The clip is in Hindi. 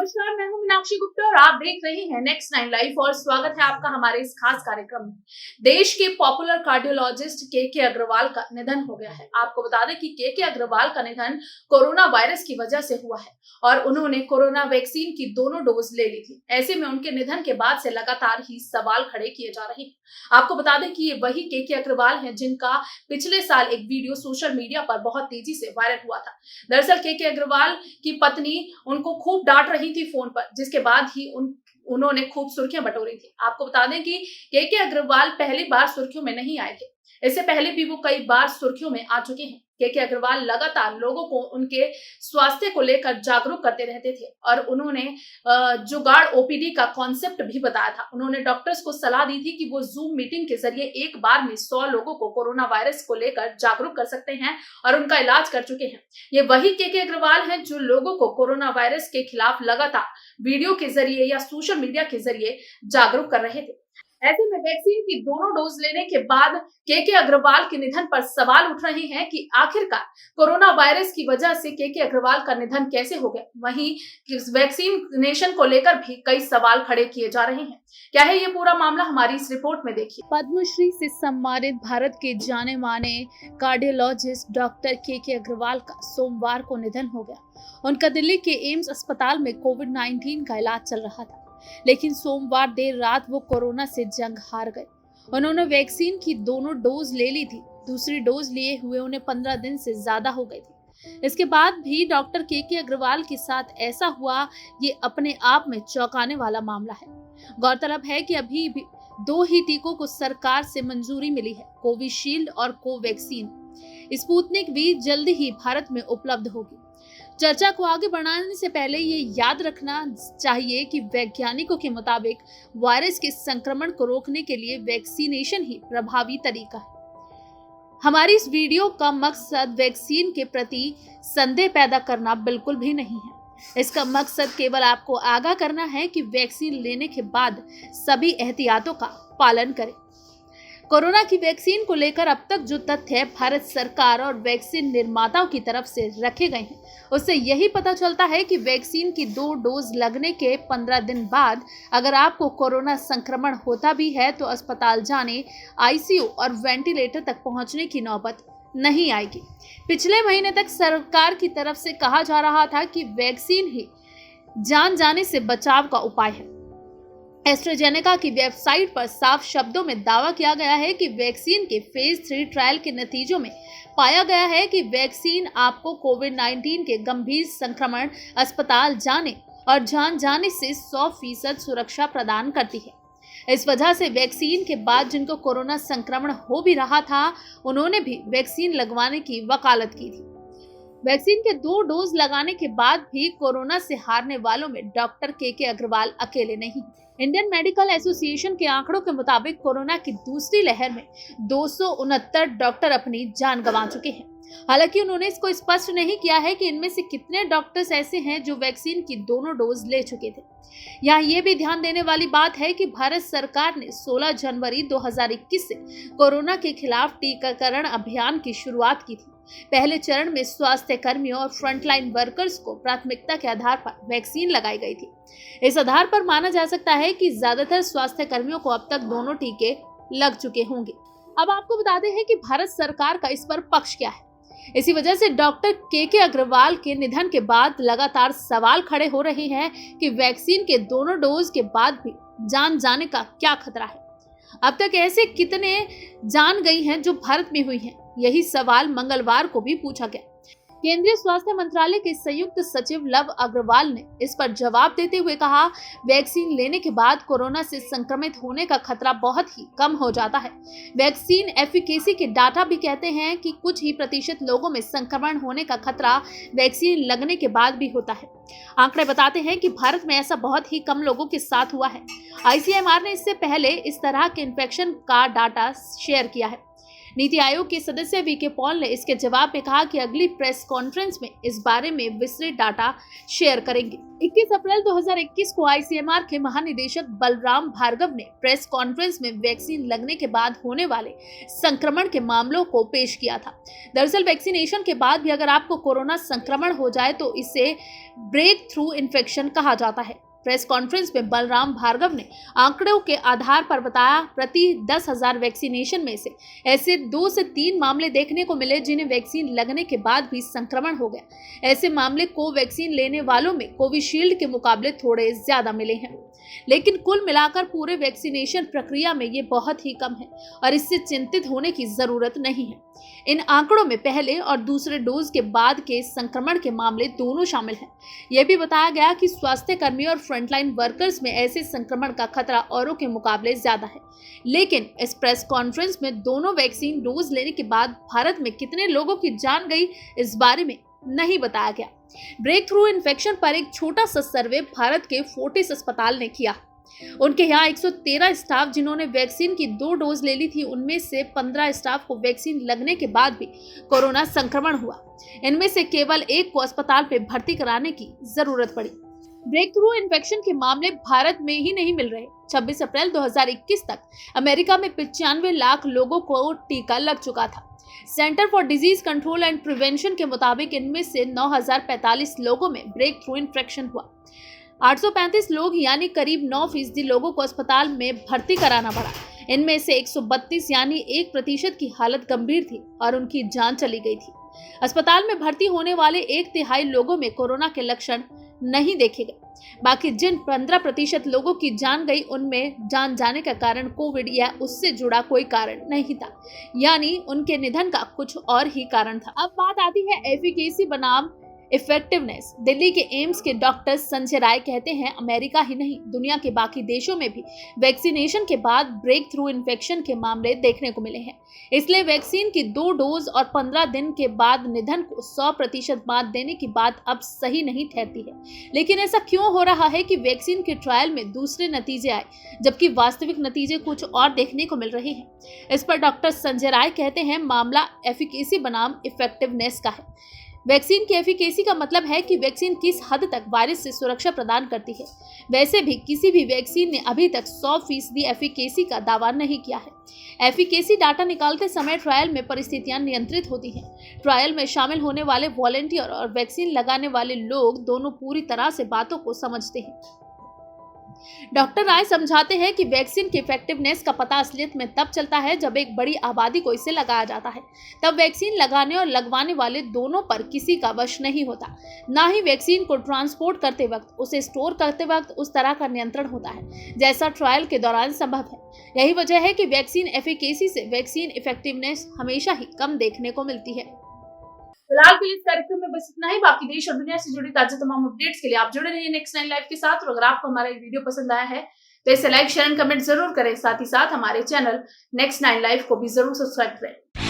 नमस्कार, मैं हूं मीनाक्षी गुप्ता और आप देख रहे हैं नेक्स्ट 9 लाइव और स्वागत है आपका हमारे इस खास कार्यक्रम में। देश के पॉपुलर कार्डियोलॉजिस्ट के अग्रवाल का निधन हो गया है। आपको बता दें कि के अग्रवाल का निधन कोरोना वायरस की वजह से हुआ है और उन्होंने कोरोना वैक्सीन की दोनों डोज ले ली थी। ऐसे में उनके निधन के बाद से लगातार ही सवाल खड़े किए जा रहे हैं। आपको बता दें कि ये वही के अग्रवाल हैं जिनका पिछले साल एक वीडियो सोशल मीडिया पर बहुत तेजी से वायरल हुआ था। दरअसल के अग्रवाल की पत्नी उनको खूब डांट रही थी फोन पर, जिसके बाद ही उन्होंने खूब सुर्खियां बटोरी थी। आपको बता दें कि के अग्रवाल पहली बार सुर्खियों में नहीं आए थे, इससे पहले भी वो कई बार सुर्खियों में आ चुके हैं। के अग्रवाल लगातार लोगों को उनके स्वास्थ्य को लेकर जागरूक करते रहते थे और उन्होंने जुगाड़ ओपीडी का कॉन्सेप्ट भी बताया था। उन्होंने डॉक्टर्स को सलाह दी थी कि वो जूम मीटिंग के जरिए एक बार में 100 लोगों को कोरोना वायरस को लेकर जागरूक कर सकते हैं और उनका इलाज कर चुके हैं। ये वही के अग्रवाल हैं जो लोगों को कोरोना वायरस के खिलाफ लगातार वीडियो के जरिए या सोशल मीडिया के जरिए जागरूक कर रहे थे। ऐसे में वैक्सीन की दोनों डोज लेने के बाद के अग्रवाल के निधन पर सवाल उठ रहे हैं कि आखिरकार कोरोना वायरस की वजह से के अग्रवाल का निधन कैसे हो गया। वहीं वैक्सीनेशन को लेकर भी कई सवाल खड़े किए जा रहे हैं। क्या है ये पूरा मामला, हमारी इस रिपोर्ट में देखिए। पद्मश्री से सम्मानित भारत के जाने माने कार्डियोलॉजिस्ट डॉक्टर के अग्रवाल का सोमवार को निधन हो गया। उनका दिल्ली के एम्स अस्पताल में कोविड-19 का इलाज चल रहा था, लेकिन सोमवार देर रात वो कोरोना से जंग हार गए। उन्होंने वैक्सीन की दोनों डोज ले ली थी। दूसरी डोज लिए हुए उन्हें 15 दिन से ज्यादा हो गई थी। इसके बाद भी डॉक्टर के अग्रवाल के साथ ऐसा हुआ, ये अपने आप में चौंकाने वाला मामला है। गौरतलब है कि अभी भी 2 ही टीकों को सरकार से मंजूरी मिली है, कोविशील्ड और कोवैक्सीन। स्पुतनिक भी जल्द ही भारत में उपलब्ध होगी। चर्चा को आगे बढ़ाने से पहले ये याद रखना चाहिए कि वैज्ञानिकों के मुताबिक वायरस के संक्रमण को रोकने के लिए वैक्सीनेशन ही प्रभावी तरीका है। हमारी इस वीडियो का मकसद वैक्सीन के प्रति संदेह पैदा करना बिल्कुल भी नहीं है। इसका मकसद केवल आपको आगाह करना है कि वैक्सीन लेने के बाद सभी एहतियातों का पालन करें। कोरोना की वैक्सीन को लेकर अब तक जो तथ्य भारत सरकार और वैक्सीन निर्माताओं की तरफ से रखे गए हैं, उससे यही पता चलता है कि वैक्सीन की 2 डोज लगने के 15 दिन बाद अगर आपको कोरोना संक्रमण होता भी है तो अस्पताल जाने, आईसीयू और वेंटिलेटर तक पहुंचने की नौबत नहीं आएगी। पिछले महीने तक सरकार की तरफ से कहा जा रहा था कि वैक्सीन ही जान जाने से बचाव का उपाय है। एस्ट्राजेनेका की वेबसाइट पर साफ शब्दों में दावा किया गया है कि वैक्सीन के फेज 3 ट्रायल के नतीजों में पाया गया है कि वैक्सीन आपको कोविड-19 के गंभीर संक्रमण, अस्पताल जाने और जान जाने से 100% सुरक्षा प्रदान करती है। इस वजह से वैक्सीन के बाद जिनको कोरोना संक्रमण हो भी रहा था, उन्होंने भी वैक्सीन लगवाने की वकालत की थी। वैक्सीन के 2 डोज लगाने के बाद भी कोरोना से हारने वालों में डॉक्टर के अग्रवाल अकेले नहीं। इंडियन मेडिकल एसोसिएशन के आंकड़ों के मुताबिक कोरोना की दूसरी लहर में 269 डॉक्टर अपनी जान गंवा चुके हैं। हालांकि उन्होंने इसको स्पष्ट नहीं किया है कि इनमें से कितने डॉक्टर्स ऐसे हैं जो वैक्सीन की दोनों डोज ले चुके थे। यहाँ ये भी ध्यान देने वाली बात है कि भारत सरकार ने 16 जनवरी 2021 से कोरोना के खिलाफ टीकाकरण अभियान की शुरुआत की थी। पहले चरण में स्वास्थ्य कर्मियों और फ्रंटलाइन वर्कर्स को प्राथमिकता के आधार पर वैक्सीन लगाई गई थी। इस आधार पर माना जा सकता है कि ज्यादातर स्वास्थ्य कर्मियों को अब तक दोनों टीके लग चुके होंगे। अब आपको बताते हैं कि भारत सरकार का इस पर पक्ष क्या है। इसी वजह से डॉक्टर के अग्रवाल के निधन के बाद लगातार सवाल खड़े हो रहे हैं कि वैक्सीन के दोनों डोज के बाद भी जान जाने का क्या खतरा है। अब तक ऐसे कितने जान गई हैं जो भारत में हुई हैं, यही सवाल मंगलवार को भी पूछा गया। केंद्रीय स्वास्थ्य मंत्रालय के संयुक्त सचिव लव अग्रवाल ने इस पर जवाब देते हुए कहा, वैक्सीन लेने के बाद कोरोना से संक्रमित होने का खतरा बहुत ही कम हो जाता है। वैक्सीन एफिकेसी के डाटा भी कहते हैं कि कुछ ही प्रतिशत लोगों में संक्रमण होने का खतरा वैक्सीन लगने के बाद भी होता है। आंकड़े बताते हैं कि भारत में ऐसा बहुत ही कम लोगों के साथ हुआ है। आईसीएमआर ने इससे पहले इस तरह के इन्फेक्शन का डाटा शेयर किया है। नीति आयोग के सदस्य वीके पॉल ने इसके जवाब में कहा कि अगली प्रेस कॉन्फ्रेंस में इस बारे में विस्तृत डाटा शेयर करेंगे। 21 अप्रैल 2021 को आईसीएमआर के महानिदेशक बलराम भार्गव ने प्रेस कॉन्फ्रेंस में वैक्सीन लगने के बाद होने वाले संक्रमण के मामलों को पेश किया था। दरअसल वैक्सीनेशन के बाद भी अगर आपको कोरोना संक्रमण हो जाए तो इसे ब्रेक थ्रू इन्फेक्शन कहा जाता है। प्रेस कॉन्फ्रेंस में बलराम भार्गव ने आंकड़ों के आधार पर बताया, प्रति 10,000 वैक्सीनेशन में से ऐसे 2 से 3 मामले देखने को मिले जिन्हें वैक्सीन लगने के बाद भी संक्रमण हो गया। ऐसे मामले कोवैक्सीन लेने वालों में कोविशील्ड के मुकाबले थोड़े ज्यादा मिले हैं, लेकिन कुल मिलाकर पूरे वैक्सीनेशन प्रक्रिया में ये बहुत ही कम है और इससे चिंतित होने की जरूरत नहीं है। इन आंकड़ों में पहले और दूसरे डोज के बाद के संक्रमण के मामले दोनों शामिल हैं। यह भी बताया गया कि स्वास्थ्य कर्मी और फ्रंटलाइन वर्कर्स में ऐसे संक्रमण का खतरा औरों के मुकाबले ज्यादा है। लेकिन इस प्रेस कॉन्फ्रेंस में दोनों वैक्सीन डोज लेने के बाद भारत में कितने लोगों की जान गई, इस बारे में नहीं बताया गया। ब्रेक थ्रू इन्फेक्शन पर एक छोटा सा सर्वे भारत के फोर्टिस अस्पताल ने किया। उनके यहाँ 113 स्टाफ जिन्होंने वैक्सीन की 2 डोज ले ली थी, उनमें से 15 स्टाफ को वैक्सीन लगने के बाद भी कोरोना संक्रमण हुआ। इनमें से केवल 1 को अस्पताल पे भर्ती कराने की जरूरत पड़ी। ब्रेक थ्रू इन्फेक्शन के मामले भारत में ही नहीं मिल रहे। 26 अप्रैल 2021 तक अमेरिका में 95 लाख लोगों को टीका लग चुका था। Centre for disease control and prevention के मुताबिक इनमें से 9,045 लोगों में ब्रेक थ्रू इन्फेक्शन हुआ। 835 लोग यानी करीब 9% लोगों को अस्पताल में भर्ती कराना पड़ा। इनमें से 132 यानी 1% की हालत गंभीर थी और उनकी जान चली गई थी। अस्पताल में भर्ती होने वाले 1/3 लोगों में कोरोना के लक्षण नहीं देखे गए। बाकी जिन 15% लोगों की जान गई, उनमें जान जाने का कारण कोविड या उससे जुड़ा कोई कारण नहीं था, यानी उनके निधन का कुछ और ही कारण था। अब बात आती है एफिकेसी बनाम इफेक्टिवनेस। दिल्ली के एम्स के डॉक्टर संजय राय कहते हैं, अमेरिका ही नहीं दुनिया के बाकी देशों में भी वैक्सीनेशन के बाद ब्रेक थ्रू इन्फेक्शन के मामले देखने को मिले हैं। इसलिए वैक्सीन की 2 डोज और 15 दिन के बाद निधन को 100% मात देने की बात अब सही नहीं ठहरती है। लेकिन ऐसा क्यों हो रहा है कि वैक्सीन के ट्रायल में दूसरे नतीजे आए जबकि वास्तविक नतीजे कुछ और देखने को मिल रहे हैं? इस पर डॉक्टर संजय राय कहते हैं, मामला एफिकेसी बनाम इफेक्टिवनेस का है। वैक्सीन की एफिकेसी का मतलब है कि वैक्सीन किस हद तक वायरस से सुरक्षा प्रदान करती है। वैसे भी किसी भी वैक्सीन ने अभी तक 100% एफिकेसी का दावा नहीं किया है। एफिकेसी डाटा निकालते समय ट्रायल में परिस्थितियां नियंत्रित होती हैं। ट्रायल में शामिल होने वाले वॉलंटियर और वैक्सीन लगाने वाले लोग दोनों पूरी तरह से बातों को समझते हैं। डॉक्टर राय समझाते हैं कि वैक्सीन की इफेक्टिवनेस का पता असलियत में तब चलता है जब एक बड़ी आबादी को इसे लगाया जाता है। तब वैक्सीन लगाने और लगवाने वाले दोनों पर किसी का वश नहीं होता। ना ही वैक्सीन को ट्रांसपोर्ट करते वक्त, उसे स्टोर करते वक्त उस तरह का नियंत्रण होता है जैसा ट्रायल के दौरान संभव है। यही वजह है कि वैक्सीन एफिकेसी से वैक्सीन इफेक्टिवनेस हमेशा ही कम देखने को मिलती है। फिलहाल के लिए इस कार्यक्रम में बस इतना ही। बाकी देश और दुनिया से जुड़ी ताजा तमाम अपडेट्स के लिए आप जुड़े रहिए नेक्स्ट 9 लाइव के साथ। और अगर आपको हमारा ये वीडियो पसंद आया है तो इसे लाइक, शेयर एंड कमेंट जरूर करें। साथ ही साथ हमारे चैनल नेक्स्ट 9 लाइव को भी जरूर सब्सक्राइब करें।